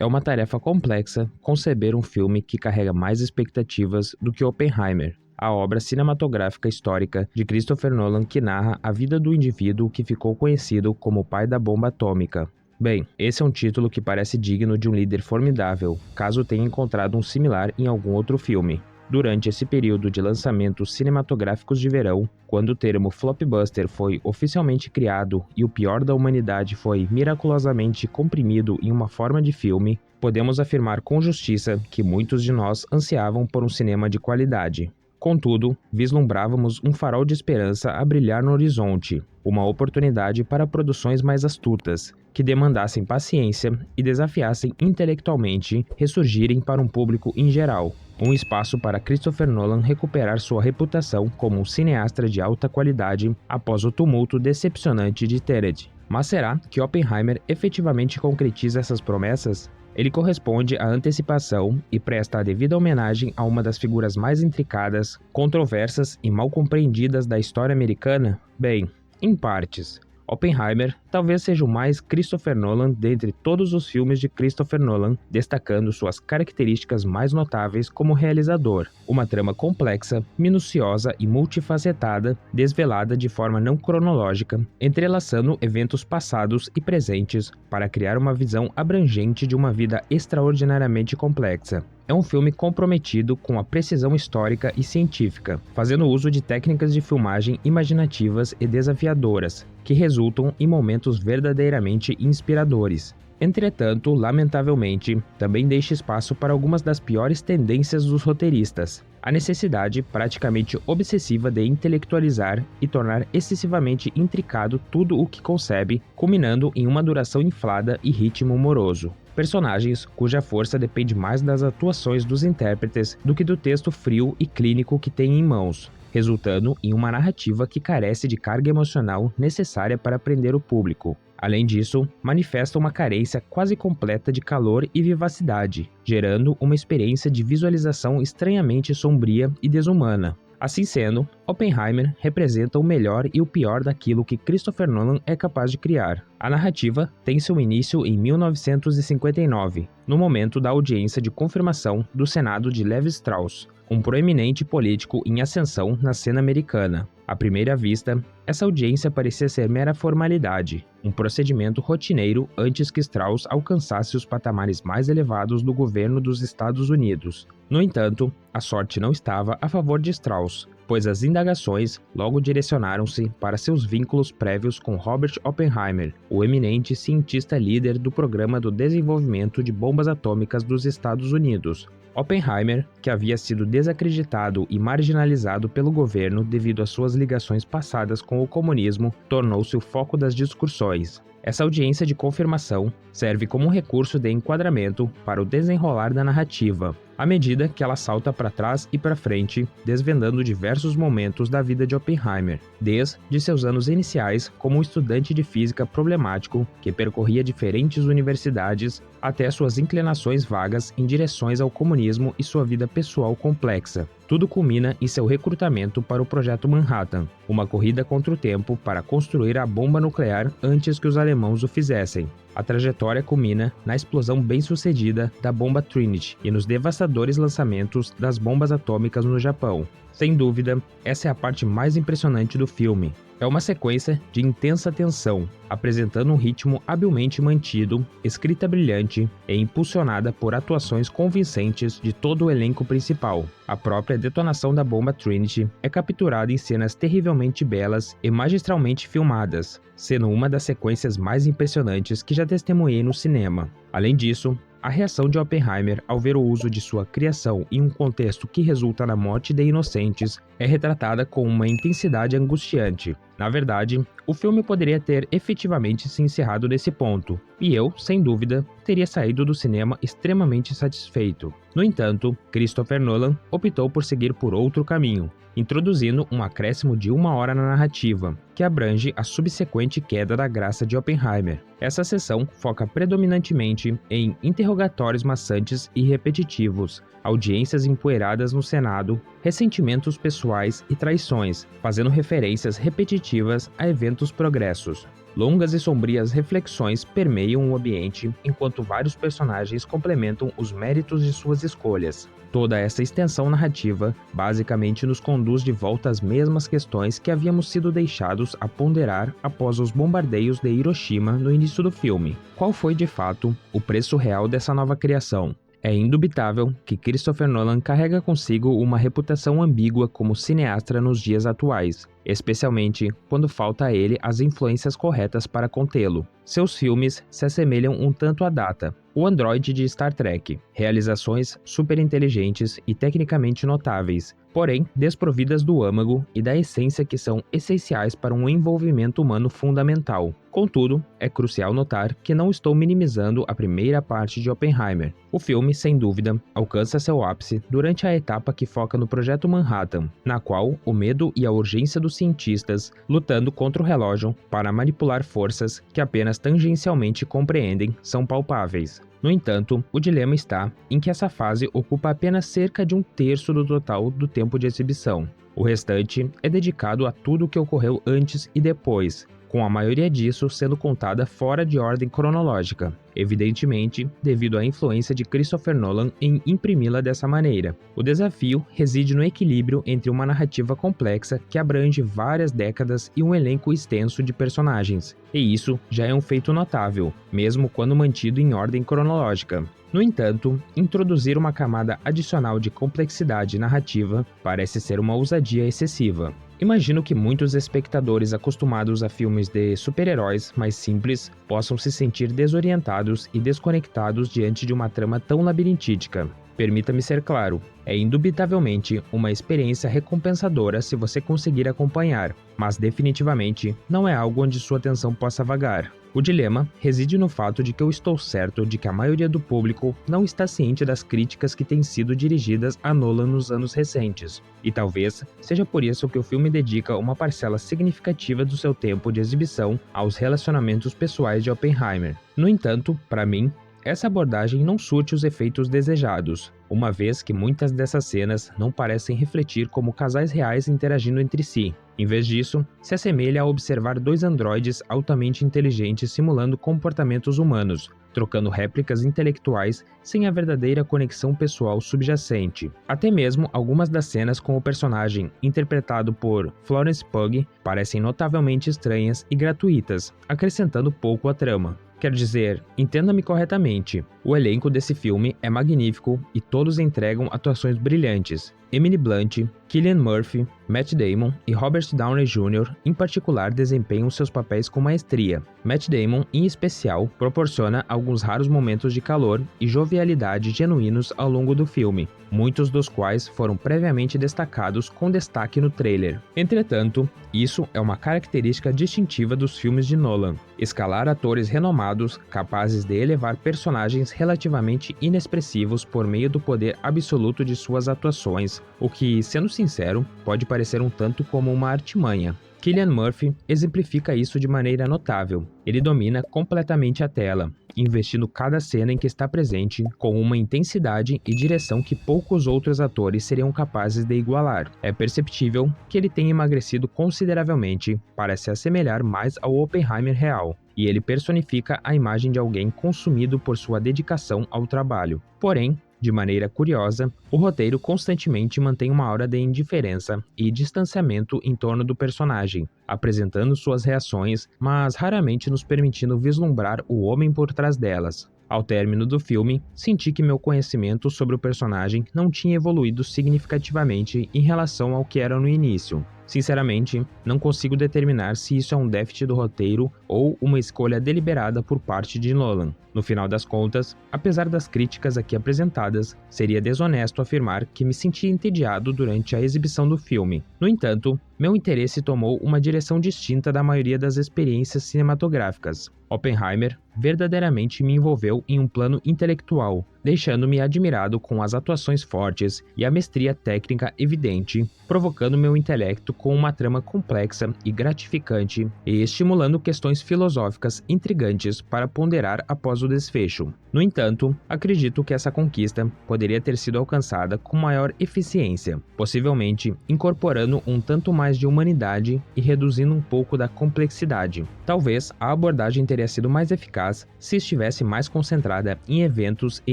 É uma tarefa complexa conceber um filme que carrega mais expectativas do que Oppenheimer, a obra cinematográfica histórica de Christopher Nolan que narra a vida do indivíduo que ficou conhecido como o pai da bomba atômica. Bem, esse é um título que parece digno de um líder formidável, caso tenha encontrado um similar em algum outro filme. Durante esse período de lançamentos cinematográficos de verão, quando o termo flopbuster foi oficialmente criado e o pior da humanidade foi miraculosamente comprimido em uma forma de filme, podemos afirmar com justiça que muitos de nós ansiavam por um cinema de qualidade. Contudo, vislumbrávamos um farol de esperança a brilhar no horizonte, uma oportunidade para produções mais astutas, que demandassem paciência e desafiassem intelectualmente ressurgirem para um público em geral. Um espaço para Christopher Nolan recuperar sua reputação como um cineasta de alta qualidade após o tumulto decepcionante de Tenet. Mas será que Oppenheimer efetivamente concretiza essas promessas? Ele corresponde à antecipação e presta a devida homenagem a uma das figuras mais intricadas, controversas e mal compreendidas da história americana? Bem, em partes. Oppenheimer talvez seja o mais Christopher Nolan dentre todos os filmes de Christopher Nolan, destacando suas características mais notáveis como realizador. Uma trama complexa, minuciosa e multifacetada, desvelada de forma não cronológica, entrelaçando eventos passados e presentes para criar uma visão abrangente de uma vida extraordinariamente complexa. É um filme comprometido com a precisão histórica e científica, fazendo uso de técnicas de filmagem imaginativas e desafiadoras, que resultam em momentos verdadeiramente inspiradores. Entretanto, lamentavelmente, também deixa espaço para algumas das piores tendências dos roteiristas. A necessidade praticamente obsessiva de intelectualizar e tornar excessivamente intricado tudo o que concebe, culminando em uma duração inflada e ritmo moroso. Personagens cuja força depende mais das atuações dos intérpretes do que do texto frio e clínico que têm em mãos, resultando em uma narrativa que carece de carga emocional necessária para prender o público. Além disso, manifesta uma carência quase completa de calor e vivacidade, gerando uma experiência de visualização estranhamente sombria e desumana. Assim sendo, Oppenheimer representa o melhor e o pior daquilo que Christopher Nolan é capaz de criar. A narrativa tem seu início em 1959, no momento da audiência de confirmação do Senado de Levi Strauss, um proeminente político em ascensão na cena americana. À primeira vista, essa audiência parecia ser mera formalidade, um procedimento rotineiro antes que Strauss alcançasse os patamares mais elevados do governo dos Estados Unidos. No entanto, a sorte não estava a favor de Strauss, pois as indagações logo direcionaram-se para seus vínculos prévios com Robert Oppenheimer, o eminente cientista líder do Programa do Desenvolvimento de Bombas Atômicas dos Estados Unidos. Oppenheimer, que havia sido desacreditado e marginalizado pelo governo devido às suas ligações passadas com o comunismo, tornou-se o foco das discussões. Essa audiência de confirmação serve como um recurso de enquadramento para o desenrolar da narrativa, à medida que ela salta para trás e para frente, desvendando diversos momentos da vida de Oppenheimer, desde seus anos iniciais como um estudante de física problemático que percorria diferentes universidades, até suas inclinações vagas em direções ao comunismo e sua vida pessoal complexa. Tudo culmina em seu recrutamento para o Projeto Manhattan, uma corrida contra o tempo para construir a bomba nuclear antes que os alemãos o fizessem. A trajetória culmina na explosão bem-sucedida da bomba Trinity e nos devastadores lançamentos das bombas atômicas no Japão. Sem dúvida, essa é a parte mais impressionante do filme. É uma sequência de intensa tensão, apresentando um ritmo habilmente mantido, escrita brilhante e impulsionada por atuações convincentes de todo o elenco principal. A própria detonação da bomba Trinity é capturada em cenas terrivelmente belas e magistralmente filmadas, sendo uma das sequências mais impressionantes que já testemunhei no cinema. Além disso, a reação de Oppenheimer ao ver o uso de sua criação em um contexto que resulta na morte de inocentes é retratada com uma intensidade angustiante. Na verdade, o filme poderia ter efetivamente se encerrado nesse ponto, e eu, sem dúvida, teria saído do cinema extremamente satisfeito. No entanto, Christopher Nolan optou por seguir por outro caminho, introduzindo um acréscimo de 1 hora na narrativa, que abrange a subsequente queda da graça de Oppenheimer. Essa sessão foca predominantemente em interrogatórios maçantes e repetitivos, audiências empoeiradas no Senado, ressentimentos pessoais e traições, fazendo referências repetitivas a eventos progressos. Longas e sombrias reflexões permeiam o ambiente, enquanto vários personagens complementam os méritos de suas escolhas. Toda essa extensão narrativa basicamente nos conduz de volta às mesmas questões que havíamos sido deixados a ponderar após os bombardeios de Hiroshima no início do filme. Qual foi, de fato, o preço real dessa nova criação? É indubitável que Christopher Nolan carrega consigo uma reputação ambígua como cineasta nos dias atuais, especialmente quando falta a ele as influências corretas para contê-lo. Seus filmes se assemelham um tanto à Data, o androide de Star Trek, realizações superinteligentes e tecnicamente notáveis, porém desprovidas do âmago e da essência que são essenciais para um envolvimento humano fundamental. Contudo, é crucial notar que não estou minimizando a primeira parte de Oppenheimer. O filme, sem dúvida, alcança seu ápice durante a etapa que foca no Projeto Manhattan, na qual o medo e a urgência dos cientistas lutando contra o relógio para manipular forças que apenas tangencialmente compreendem são palpáveis. No entanto, o dilema está em que essa fase ocupa apenas cerca de um terço do total do tempo de exibição. O restante é dedicado a tudo o que ocorreu antes e depois, com a maioria disso sendo contada fora de ordem cronológica, evidentemente devido à influência de Christopher Nolan em imprimi-la dessa maneira. O desafio reside no equilíbrio entre uma narrativa complexa que abrange várias décadas e um elenco extenso de personagens, e isso já é um feito notável, mesmo quando mantido em ordem cronológica. No entanto, introduzir uma camada adicional de complexidade narrativa parece ser uma ousadia excessiva. Imagino que muitos espectadores acostumados a filmes de super-heróis mais simples possam se sentir desorientados e desconectados diante de uma trama tão labirintítica. Permita-me ser claro, é indubitavelmente uma experiência recompensadora se você conseguir acompanhar, mas definitivamente não é algo onde sua atenção possa vagar. O dilema reside no fato de que eu estou certo de que a maioria do público não está ciente das críticas que têm sido dirigidas a Nolan nos anos recentes, e talvez seja por isso que o filme dedica uma parcela significativa do seu tempo de exibição aos relacionamentos pessoais de Oppenheimer. No entanto, para mim, essa abordagem não surte os efeitos desejados, uma vez que muitas dessas cenas não parecem refletir como casais reais interagindo entre si. Em vez disso, se assemelha a observar dois androides altamente inteligentes simulando comportamentos humanos, trocando réplicas intelectuais sem a verdadeira conexão pessoal subjacente. Até mesmo algumas das cenas com o personagem, interpretado por Florence Pugh, parecem notavelmente estranhas e gratuitas, acrescentando pouco à trama. Quer dizer, entenda-me corretamente, o elenco desse filme é magnífico e todos entregam atuações brilhantes. Emily Blunt, Cillian Murphy, Matt Damon e Robert Downey Jr. em particular desempenham seus papéis com maestria. Matt Damon, em especial, proporciona alguns raros momentos de calor e jovialidade genuínos ao longo do filme, muitos dos quais foram previamente destacados com destaque no trailer. Entretanto, isso é uma característica distintiva dos filmes de Nolan: escalar atores renomados capazes de elevar personagens relativamente inexpressivos por meio do poder absoluto de suas atuações, o que, sendo sincero, pode parecer um tanto como uma artimanha. Cillian Murphy exemplifica isso de maneira notável. Ele domina completamente a tela, investindo cada cena em que está presente com uma intensidade e direção que poucos outros atores seriam capazes de igualar. É perceptível que ele tem emagrecido consideravelmente para se assemelhar mais ao Oppenheimer real, e ele personifica a imagem de alguém consumido por sua dedicação ao trabalho. Porém, de maneira curiosa, o roteiro constantemente mantém uma aura de indiferença e distanciamento em torno do personagem, apresentando suas reações, mas raramente nos permitindo vislumbrar o homem por trás delas. Ao término do filme, senti que meu conhecimento sobre o personagem não tinha evoluído significativamente em relação ao que era no início. Sinceramente, não consigo determinar se isso é um déficit do roteiro ou uma escolha deliberada por parte de Nolan. No final das contas, apesar das críticas aqui apresentadas, seria desonesto afirmar que me senti entediado durante a exibição do filme. No entanto, meu interesse tomou uma direção distinta da maioria das experiências cinematográficas. Oppenheimer verdadeiramente me envolveu em um plano intelectual, deixando-me admirado com as atuações fortes e a mestria técnica evidente, provocando meu intelecto com uma trama complexa e gratificante e estimulando questões filosóficas intrigantes para ponderar após o desfecho. No entanto, acredito que essa conquista poderia ter sido alcançada com maior eficiência, possivelmente incorporando um tanto mais de humanidade e reduzindo um pouco da complexidade. Talvez a abordagem teria sido mais eficaz se estivesse mais concentrada em eventos e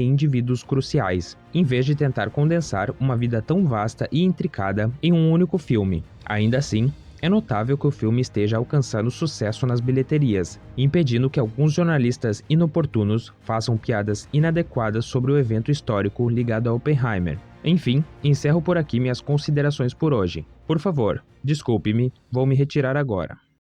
indivíduos cruciais, em vez de tentar condensar uma vida tão vasta e intricada em um único filme. Ainda assim, é notável que o filme esteja alcançando sucesso nas bilheterias, impedindo que alguns jornalistas inoportunos façam piadas inadequadas sobre o evento histórico ligado a Oppenheimer. Enfim, encerro por aqui minhas considerações por hoje. Por favor, desculpe-me, vou me retirar agora.